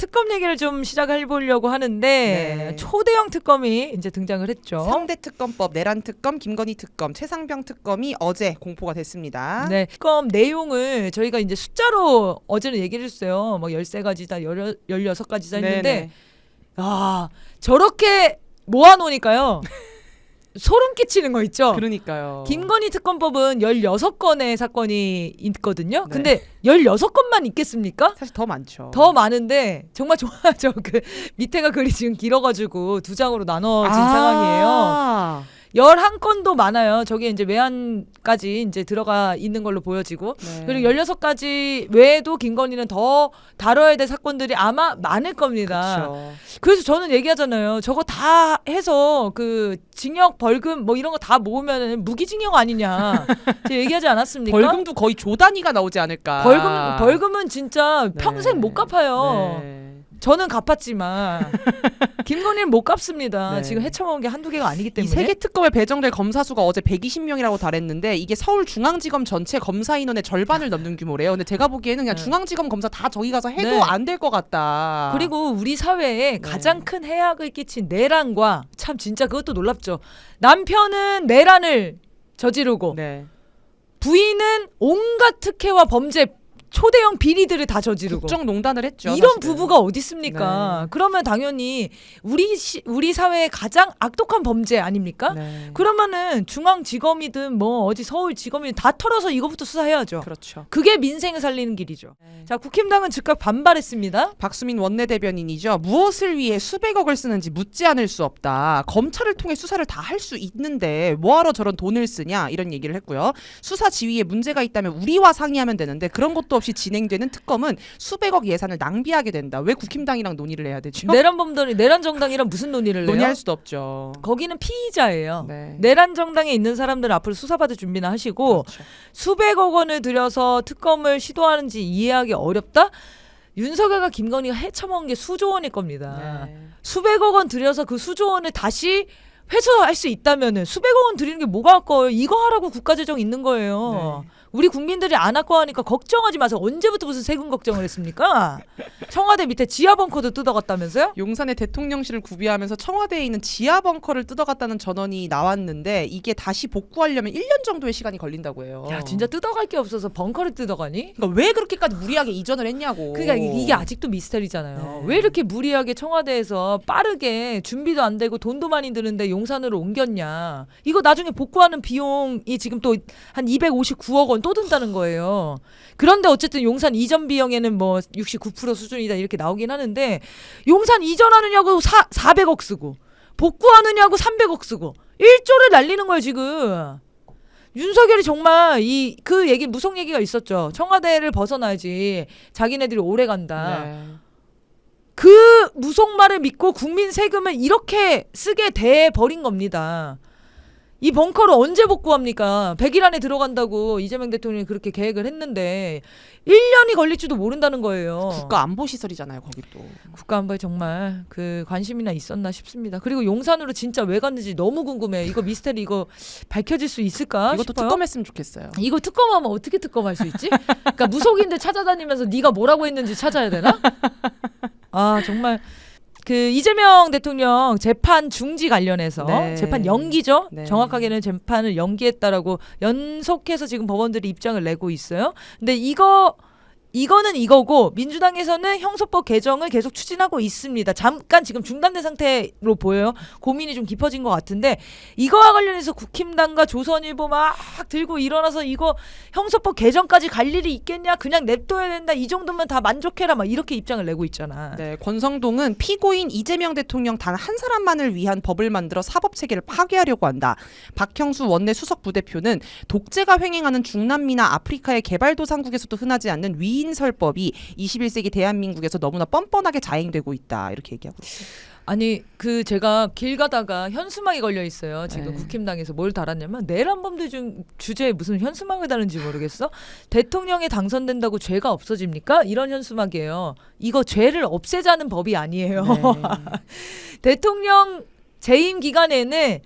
특검 얘기를 좀 시작해보려고 하는데 네. 초대형 특검이 이제 등장을 했죠. 3대 특검법, 내란 특검, 김건희 특검, 최상병 특검이 어제 공포가 됐습니다. 네, 특검 내용을 저희가 이제 숫자로 어제는 얘기를 했어요. 뭐 13가지다, 16가지다 했는데 네네. 아 저렇게 모아놓으니까요. 소름 끼치는 거 있죠. 그러니까요. 김건희 특검법은 16건의 사건이 있거든요. 네. 근데 16건만 있겠습니까? 사실 더 많죠. 더 많은데 정말 좋아하죠. 그 밑에가 글이 지금 길어가지고 두 장으로 나눠진 상황이에요. 11건도 많아요. 저게 이제 외환까지 이제 들어가 있는 걸로 보여지고 네. 그리고 16가지 외에도 김건희는 더 다뤄야 될 사건들이 아마 많을 겁니다. 그렇죠. 그래서 저는 얘기하잖아요. 저거 다 해서 그 징역 벌금 뭐 이런 거 다 모으면 무기징역 아니냐. 제가 얘기하지 않았습니까? 벌금도 거의 조 단위가 나오지 않을까. 벌금은 진짜 네. 평생 못 갚아요. 네. 저는 갚았지만 김건희는 못 갚습니다. 네. 지금 해쳐먹은 게 한두 개가 아니기 이 때문에. 세계 특검에 배정될 검사 수가 어제 120명이라고 달했는데 이게 서울중앙지검 전체 검사 인원의 절반을 넘는 규모래요. 근데 제가 보기에는 그냥 네. 중앙지검 검사 다 저기 가서 해도 네. 안 될 것 같다. 그리고 우리 사회에 네. 가장 큰 해악을 끼친 내란과 참 진짜 그것도 놀랍죠. 남편은 내란을 저지르고 네. 부인은 온갖 특혜와 범죄 초대형 비리들을 다 저지르고 국정농단을 했죠. 이런 사실은. 부부가 어디 있습니까? 네. 그러면 당연히 우리 사회의 가장 악독한 범죄 아닙니까? 네. 그러면은 중앙지검이든 뭐 어디 서울지검이든 다 털어서 이거부터 수사해야죠. 그렇죠. 그게 민생을 살리는 길이죠. 네. 자, 국힘당은 즉각 반발했습니다. 박수민 원내대변인이죠. 무엇을 위해 수백억을 쓰는지 묻지 않을 수 없다. 검찰을 통해 수사를 다 할 수 있는데 뭐하러 저런 돈을 쓰냐 이런 얘기를 했고요. 수사 지휘에 문제가 있다면 우리와 상의하면 되는데 그런 것도 없이 진행되는 특검은 수백억 예산을 낭비하게 된다. 왜 국힘당이랑 논의를 해야 되죠? 내란 정당이랑 무슨 논의를 해요? 논의할 수도 없죠. 거기는 피의자예요. 네. 내란 정당에 있는 사람들은 앞으로 수사받을 준비나 하시고 그렇죠. 수백억 원을 들여서 특검을 시도하는지 이해하기 어렵다? 윤석열과 김건희가 헤쳐먹은 게 수조 원일 겁니다. 네. 수백억 원 들여서 그 수조 원을 다시 회수할 수 있다면은 수백억 원 들이는 게 뭐가 아까워요? 이거 하라고 국가재정 있는 거예요. 네. 우리 국민들이 안 아까워하니까 걱정하지 마세요. 언제부터 무슨 세금 걱정을 했습니까? 청와대 밑에 지하 벙커도 뜯어갔다면서요? 용산의 대통령실을 구비하면서 청와대에 있는 지하 벙커를 뜯어갔다는 전원이 나왔는데 이게 다시 복구하려면 1년 정도의 시간이 걸린다고 해요. 야 진짜 뜯어갈 게 없어서 벙커를 뜯어가니? 그러니까 왜 그렇게까지 무리하게 이전을 했냐고. 그러니까 이게 아직도 미스터리잖아요. 네. 왜 이렇게 무리하게 청와대에서 빠르게 준비도 안 되고 돈도 많이 드는데 용산으로 옮겼냐. 이거 나중에 복구하는 비용이 지금 또 한 259억 원 또 든다는 거예요. 그런데 어쨌든 용산 이전 비용에는 뭐 69% 수준이다 이렇게 나오긴 하는데 용산 이전하느냐고 400억 쓰고 복구하느냐고 300억 쓰고 1조를 날리는 거예요 지금. 윤석열이 정말 그 얘기 무속 얘기가 있었죠. 청와대를 벗어나야지 자기네들이 오래 간다. 네. 그 무속말을 믿고 국민 세금을 이렇게 쓰게 돼 버린 겁니다. 이 벙커를 언제 복구합니까? 100일 안에 들어간다고 이재명 대통령이 그렇게 계획을 했는데 1년이 걸릴지도 모른다는 거예요. 국가 안보 시설이잖아요, 거기 또. 국가안보에 정말 그 관심이나 있었나 싶습니다. 그리고 용산으로 진짜 왜 갔는지 너무 궁금해요. 이거 미스테리 이거 밝혀질 수 있을까 이것도 싶어요. 특검했으면 좋겠어요. 이거 특검하면 어떻게 특검할 수 있지? 그러니까 무속인들 찾아다니면서 네가 뭐라고 했는지 찾아야 되나? 아 정말 그 이재명 대통령 재판 중지 관련해서 네. 재판 연기죠. 네. 정확하게는 재판을 연기했다라고 연속해서 지금 법원들이 입장을 내고 있어요. 근데 이거는 이거고 민주당에서는 형사법 개정을 계속 추진하고 있습니다. 잠깐 지금 중단된 상태로 보여요. 고민이 좀 깊어진 것 같은데 이거와 관련해서 국힘당과 조선일보 막 들고 일어나서 이거 형사법 개정까지 갈 일이 있겠냐? 그냥 냅둬야 된다. 이 정도면 다 만족해라. 막 이렇게 입장을 내고 있잖아. 네, 권성동은 피고인 이재명 대통령 단 한 사람만을 위한 법을 만들어 사법 체계를 파괴하려고 한다. 박형수 원내 수석 부대표는 독재가 횡행하는 중남미나 아프리카의 개발도상국에서도 흔하지 않는 위인설법이 21세기 대한민국에서 너무나 뻔뻔하게 자행되고 있다. 이렇게 얘기하고 있어요. 아니 그 제가 길 가다가 현수막이 걸려 있어요. 지금 네. 국힘당에서 뭘 달았냐면 내란범죄 중 주제에 무슨 현수막을 달은지 모르겠어. 대통령이 당선된다고 죄가 없어집니까? 이런 현수막이에요. 이거 죄를 없애자는 법이 아니에요. 네. 대통령 재임 기간에는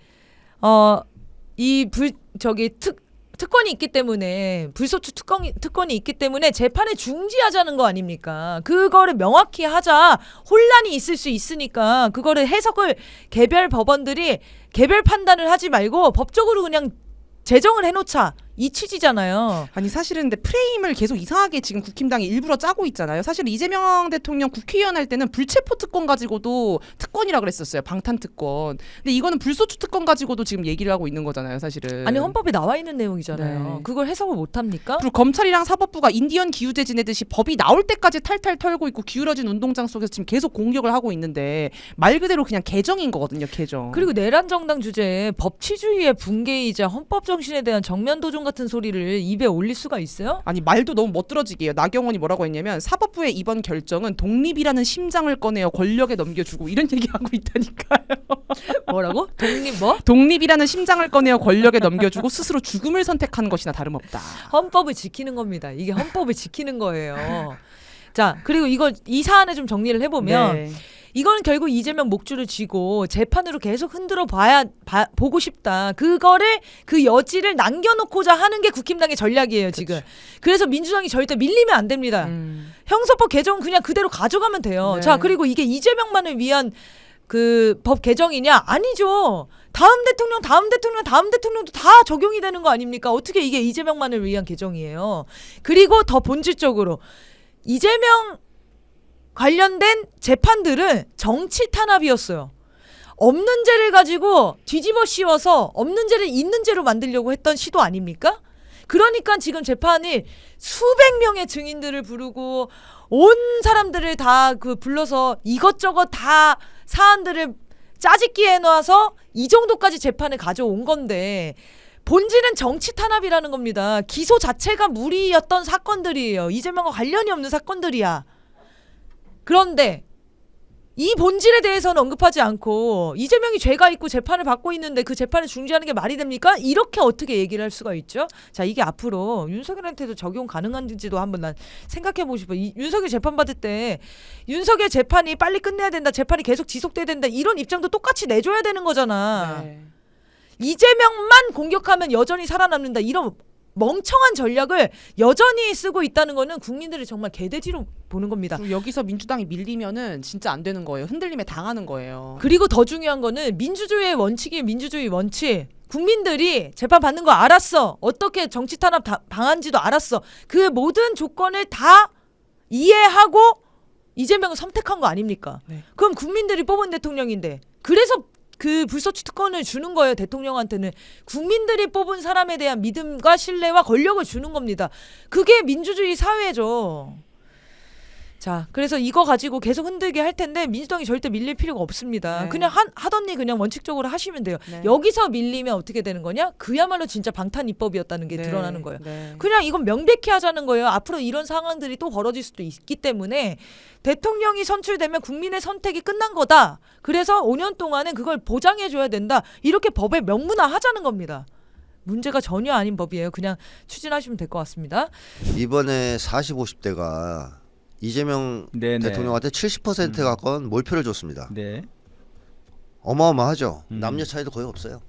특권이 있기 때문에 불소추 특권이 있기 때문에 재판에 중지하자는 거 아닙니까? 그거를 명확히 하자. 혼란이 있을 수 있으니까 그거를 해석을 개별 법원들이 개별 판단을 하지 말고 법적으로 그냥 제정을 해놓자. 이 취지잖아요. 아니 사실은 근데 프레임을 계속 이상하게 지금 국힘당이 일부러 짜고 있잖아요. 사실 이재명 대통령 국회의원 할 때는 불체포 특권 가지고도 특권이라 그랬었어요. 방탄 특권. 근데 이거는 불소추 특권 가지고도 지금 얘기를 하고 있는 거잖아요. 사실은. 아니 헌법에 나와 있는 내용이잖아요. 네. 그걸 해석을 못 합니까? 그리고 검찰이랑 사법부가 인디언 기우제 지내듯이 법이 나올 때까지 탈탈 털고 있고 기울어진 운동장 속에서 지금 계속 공격을 하고 있는데 말 그대로 그냥 개정인 거거든요. 개정. 그리고 내란 정당 주제에 법치주의의 붕괴이자 헌법 정신에 대한 정면 도전 같은 소리를 입에 올릴 수가 있어요? 아니 말도 너무 멋들어지게요. 나경원이 뭐라고 했냐면 사법부의 이번 결정은 독립이라는 심장을 꺼내어 권력에 넘겨주고 이런 얘기하고 있다니까요. 뭐라고? 독립 뭐? 독립이라는 심장을 꺼내어 권력에 넘겨주고 스스로 죽음을 선택한 것이나 다름없다. 헌법을 지키는 겁니다. 이게 헌법을 지키는 거예요. 자, 그리고 이 사안에 좀 정리를 해보면 네. 이거는 결국 이재명 목줄을 쥐고 재판으로 계속 흔들어 보고 싶다. 그거를 그 여지를 남겨놓고자 하는 게 국힘당의 전략이에요 지금. 그래서 민주당이 절대 밀리면 안 됩니다. 형사법 개정은 그냥 그대로 가져가면 돼요. 네. 자, 그리고 이게 이재명만을 위한 그 법 개정이냐? 아니죠. 다음 대통령도 다 적용이 되는 거 아닙니까? 어떻게 이게 이재명만을 위한 개정이에요. 그리고 더 본질적으로 이재명 관련된 재판들은 정치 탄압이었어요. 없는 죄를 가지고 뒤집어 씌워서 없는 죄를 있는 죄로 만들려고 했던 시도 아닙니까? 그러니까 지금 재판이 수백 명의 증인들을 부르고 온 사람들을 다 불러서 이것저것 다 사안들을 짜집기 해놔서 이 정도까지 재판을 가져온 건데 본질은 정치 탄압이라는 겁니다. 기소 자체가 무리였던 사건들이에요. 이재명과 관련이 없는 사건들이야. 그런데 이 본질에 대해서는 언급하지 않고 이재명이 죄가 있고 재판을 받고 있는데 그 재판을 중지하는 게 말이 됩니까? 이렇게 어떻게 얘기를 할 수가 있죠? 자, 이게 앞으로 윤석열한테도 적용 가능한지도 한번 난 생각해보고 싶어요. 윤석열 재판받을 때 윤석열 재판이 빨리 끝내야 된다, 재판이 계속 지속돼야 된다, 이런 입장도 똑같이 내줘야 되는 거잖아. 네. 이재명만 공격하면 여전히 살아남는다, 이런 멍청한 전략을 여전히 쓰고 있다는 거는 국민들이 정말 개돼지로 보는 겁니다. 그리고 여기서 민주당이 밀리면은 진짜 안 되는 거예요. 흔들림에 당하는 거예요. 그리고 더 중요한 거는 민주주의의 원칙이 민주주의 원칙. 국민들이 재판 받는 거 알았어. 어떻게 정치 탄압 당한지도 알았어. 그 모든 조건을 다 이해하고 이재명을 선택한 거 아닙니까? 네. 그럼 국민들이 뽑은 대통령인데, 그래서 그 불소추 특권을 주는 거예요. 대통령한테는 국민들이 뽑은 사람에 대한 믿음과 신뢰와 권력을 주는 겁니다. 그게 민주주의 사회죠. 자, 그래서 이거 가지고 계속 흔들게 할 텐데 민주당이 절대 밀릴 필요가 없습니다. 네. 그냥 하던 일 그냥 원칙적으로 하시면 돼요. 네. 여기서 밀리면 어떻게 되는 거냐? 그야말로 진짜 방탄 입법이었다는 게 네. 드러나는 거예요. 네. 그냥 이건 명백히 하자는 거예요. 앞으로 이런 상황들이 또 벌어질 수도 있기 때문에 대통령이 선출되면 국민의 선택이 끝난 거다. 그래서 5년 동안은 그걸 보장해줘야 된다. 이렇게 법에 명문화하자는 겁니다. 문제가 전혀 아닌 법이에요. 그냥 추진하시면 될 것 같습니다. 이번에 40, 50대가 이재명 네네. 대통령한테 70% 가까운 몰표를 줬습니다. 네. 어마어마하죠. 남녀 차이도 거의 없어요.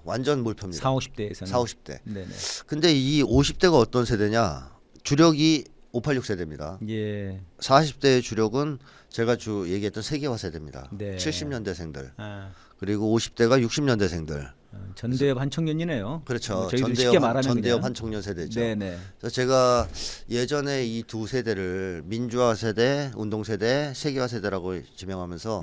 완전 몰표입니다. 4, 50대에서는 4, 50대. 네네. 근데 이 50대가 어떤 세대냐? 주력이 586 세대입니다. 예. 40대의 주력은 제가 얘기했던 세계화 세대입니다. 네. 70년대생들. 아, 그리고 50대가 60년대생들. 전대협 한청년이네요. 그렇죠. 저희들 쉽게 말하면 전대협 그냥. 한청년 세대죠. 네네. 그래서 제가 예전에 이 두 세대를 민주화 세대, 운동 세대, 세계화 세대라고 지명하면서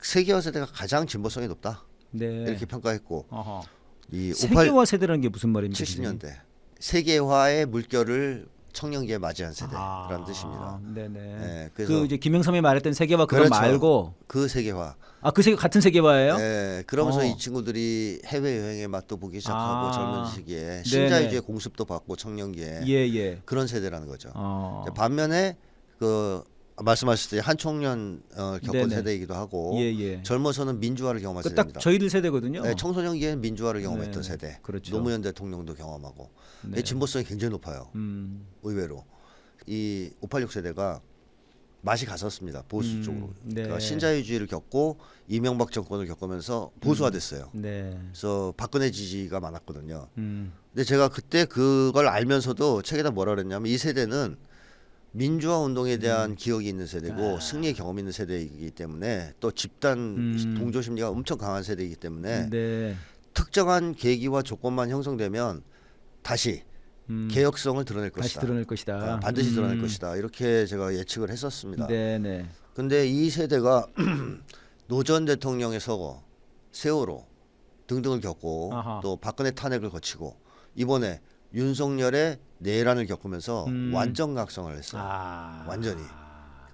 세계화 세대가 가장 진보성이 높다 네. 이렇게 평가했고, 어허. 이 세계화 세대라는 게 무슨 말입니까? 70년대 세계화의 물결을 청년기에 맞이한 세대라는 뜻입니다. 네네. 네, 그래서 그 이제 김영삼이 말했던 세계화 그거 그렇죠. 말고 그 세계화. 그 세계 같은 세계화예요? 네, 그러면서 어. 이 친구들이 해외 여행의 맛도 보기 시작하고 아. 젊은 시기에 네네. 신자유주의 공습도 받고 청년기에 예. 그런 세대라는 거죠. 어. 반면에 그 말씀하셨듯이 한청년 겪은 네네. 세대이기도 하고 예. 젊어서는 민주화를 경험한 딱 세대입니다. 저희들 세대거든요. 네, 청소년기에는 민주화를 경험했던 네, 세대. 그렇죠. 노무현 대통령도 경험하고 네. 진보성이 굉장히 높아요. 의외로 이 586 세대가 맛이 갔었습니다. 보수 쪽으로. 네. 그러니까 신자유주의를 겪고 이명박 정권을 겪으면서 보수화됐어요. 네. 그래서 박근혜 지지가 많았거든요. 음. 근데 제가 그때 그걸 알면서도 책에다 뭐라 그랬냐면 이 세대는 민주화 운동에 대한 기억이 있는 세대고 승리의 경험이 있는 세대이기 때문에 또 집단 동조 심리가 엄청 강한 세대이기 때문에 네. 특정한 계기와 조건만 형성되면 다시 개혁성을 드러낼 다시 것이다. 드러낼 것이다. 반드시 드러낼 것이다. 이렇게 제가 예측을 했었습니다. 네, 네. 근데 이 세대가 노 전 대통령의 서거, 세월호 등등을 겪고 아하. 또 박근혜 탄핵을 거치고 이번에 윤석열의 내란을 겪으면서 완전 각성을 했어요. 완전히.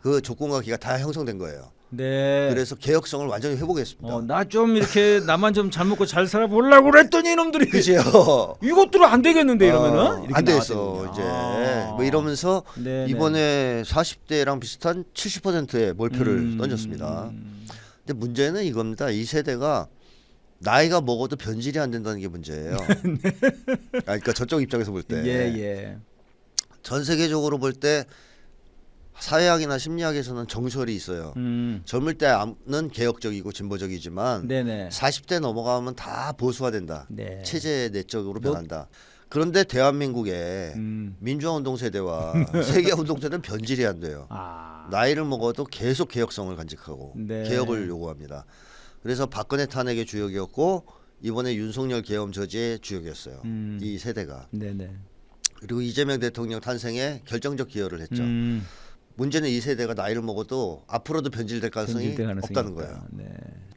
그 조건과 기가 다 형성된 거예요. 네. 그래서 개혁성을 완전히 회복했습니다. 나 좀 이렇게 나만 좀 잘 먹고 잘 살아보려고 그랬더니 이놈들이 그죠? 이것들은 안 되겠는데 이러면은 이렇게 안 되겠어 나왔거든요. 이제 뭐 이러면서 네, 이번에 40대랑 비슷한 70%의 몰표를 던졌습니다. 근데 문제는 이겁니다. 이 세대가 나이가 먹어도 변질이 안 된다는 게 문제예요. 그러니까 저쪽 입장에서 볼 때. 예. 전 세계적으로 볼 때 사회학이나 심리학에서는 정설이 있어요. 젊을 때는 개혁적이고 진보적이지만 네네. 40대 넘어가면 다 보수화된다. 네. 체제 내적으로 변한다. 그런데 대한민국의 민주화 운동 세대와 세계 운동 세대는 변질이 안 돼요. 나이를 먹어도 계속 개혁성을 간직하고 네. 개혁을 요구합니다. 그래서 박근혜 탄핵의 주역이었고 이번에 윤석열 계엄 저지의 주역이었어요. 이 세대가. 네네. 그리고 이재명 대통령 탄생에 결정적 기여를 했죠. 문제는 이 세대가 나이를 먹어도 앞으로도 변질될 가능성이 없다는 거예요. 네.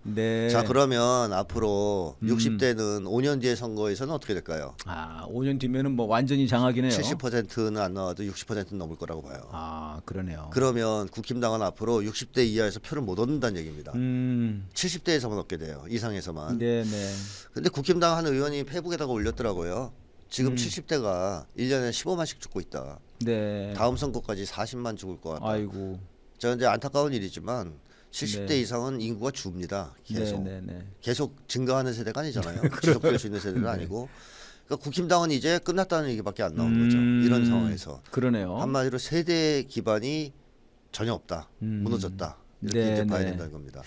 네. 자 그러면 앞으로 60대는 5년 뒤의 선거에서는 어떻게 될까요? 5년 뒤면은 뭐 완전히 장악이네요. 70%는 안 나와도 60%는 넘을 거라고 봐요. 그러네요. 그러면 국힘당은 앞으로 60대 이하에서 표를 못 얻는다는 얘기입니다. 70대에서만 얻게 돼요. 이상에서만. 네네. 근데 국힘당 한 의원이 페이북에다가 올렸더라고요. 지금 70대가 1년에 15만씩 죽고 있다. 네. 다음 선거까지 40만 죽을 것 같다. 아이고. 저 이제 안타까운 일이지만 70대 네. 이상은 인구가 줍니다. 계속. 네네네. 계속 증가하는 세대가 아니잖아요. 지속될 수 있는 세대가 아니고. 그러니까 국힘당은 이제 끝났다는 얘기밖에 안 나오는 거죠. 이런 상황에서. 그러네요. 한마디로 세대 기반이 전혀 없다. 무너졌다. 이렇게 네, 이제 봐야 네. 된다는 겁니다.